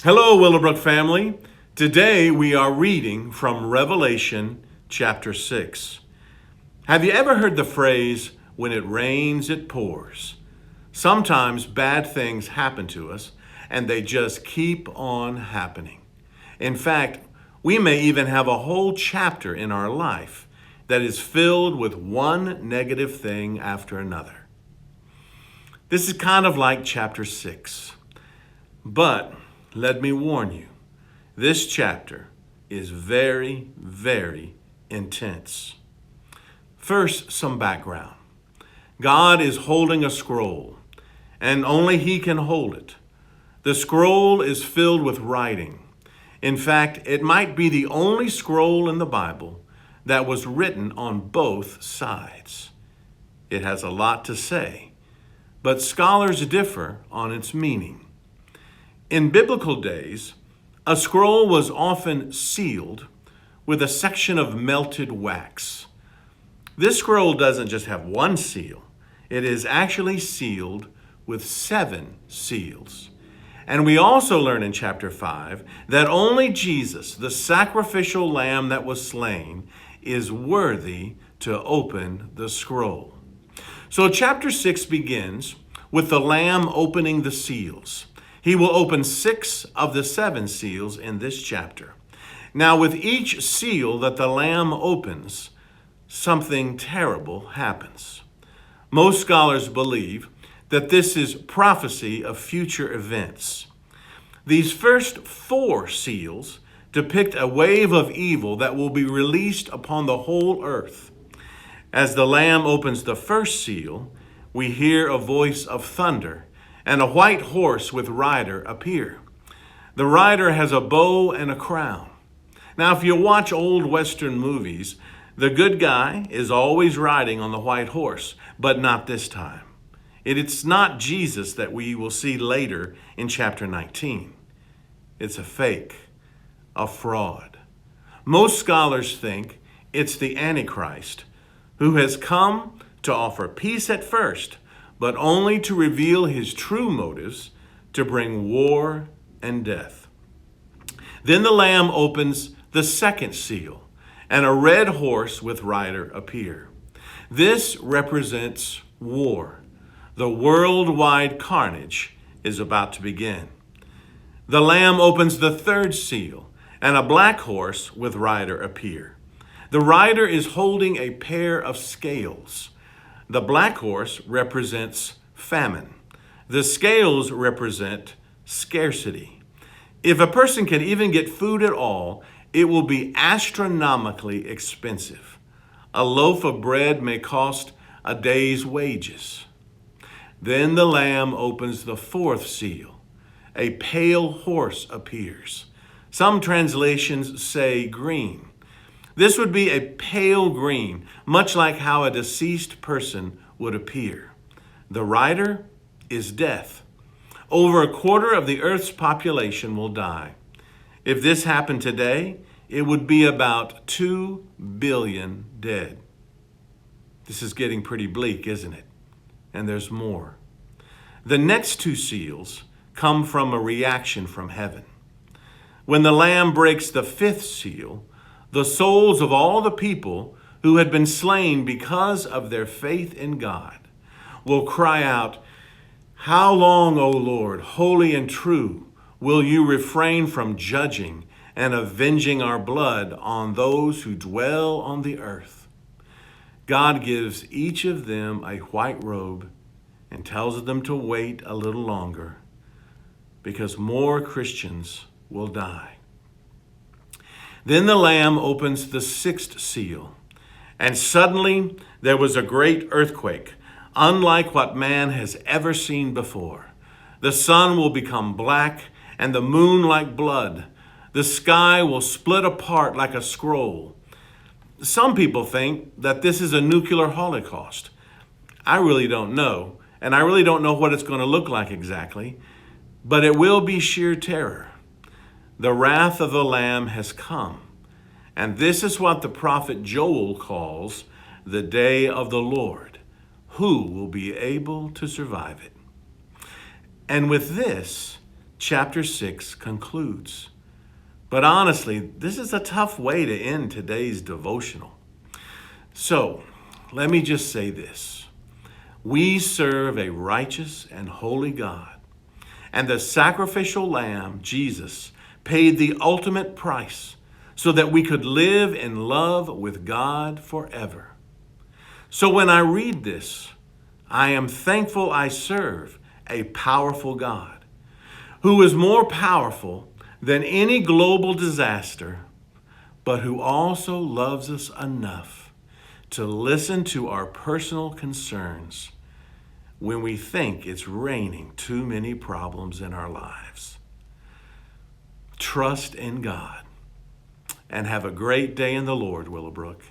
Hello, Willowbrook family. Today we are reading from Revelation chapter 6. Have you ever heard the phrase, when it rains, it pours? Sometimes bad things happen to us, and they just keep on happening. In fact, we may even have a whole chapter in our life that is filled with one negative thing after another. This is kind of like chapter 6. But let me warn you, this chapter is very, very intense. First, some background. God is holding a scroll, and only He can hold it. The scroll is filled with writing. In fact, it might be the only scroll in the Bible that was written on both sides. It has a lot to say, but scholars differ on its meaning. In biblical days, a scroll was often sealed with a section of melted wax. This scroll doesn't just have one seal. It is actually sealed with 7 seals. And we also learn in chapter 5 that only Jesus, the sacrificial lamb that was slain, is worthy to open the scroll. So chapter 6 begins with the lamb opening the seals. He will open 6 of the 7 seals in this chapter. Now, with each seal that the Lamb opens, something terrible happens. Most scholars believe that this is prophecy of future events. These first 4 seals depict a wave of evil that will be released upon the whole earth. As the Lamb opens the first seal, we hear a voice of thunder, and a white horse with rider appear. The rider has a bow and a crown. Now, if you watch old Western movies, the good guy is always riding on the white horse, but not this time. It's not Jesus that we will see later in chapter 19. It's a fake, a fraud. Most scholars think it's the Antichrist, who has come to offer peace at first, but only to reveal his true motives, to bring war and death. Then the Lamb opens the second seal, and a red horse with rider appear. This represents war. The worldwide carnage is about to begin. The Lamb opens the third seal, and a black horse with rider appear. The rider is holding a pair of scales. The black horse represents famine. The scales represent scarcity. If a person can even get food at all, it will be astronomically expensive. A loaf of bread may cost a day's wages. Then the Lamb opens the fourth seal. A pale horse appears. Some translations say green. This would be a pale green, much like how a deceased person would appear. The rider is death. Over a quarter of the earth's population will die. If this happened today, it would be about 2 billion dead. This is getting pretty bleak, isn't it? And there's more. The next 2 seals come from a reaction from heaven. When the Lamb breaks the 5th seal, the souls of all the people who had been slain because of their faith in God will cry out, "How long, O Lord, holy and true, will you refrain from judging and avenging our blood on those who dwell on the earth?" God gives each of them a white robe and tells them to wait a little longer because more Christians will die. Then the Lamb opens the 6th seal, and suddenly there was a great earthquake, unlike what man has ever seen before. The sun will become black, and the moon like blood. The sky will split apart like a scroll. Some people think that this is a nuclear holocaust. I really don't know, and I really don't know what it's going to look like exactly, but it will be sheer terror. The wrath of the Lamb has come, and this is what the prophet Joel calls the day of the Lord. Who will be able to survive it? And with this, chapter 6 concludes. But honestly, this is a tough way to end today's devotional. So, let me just say this. We serve a righteous and holy God, and the sacrificial lamb, Jesus, paid the ultimate price so that we could live in love with God forever. So when I read this, I am thankful I serve a powerful God who is more powerful than any global disaster, but who also loves us enough to listen to our personal concerns when we think it's raining too many problems in our lives. Trust in God and have a great day in the Lord, Willowbrook.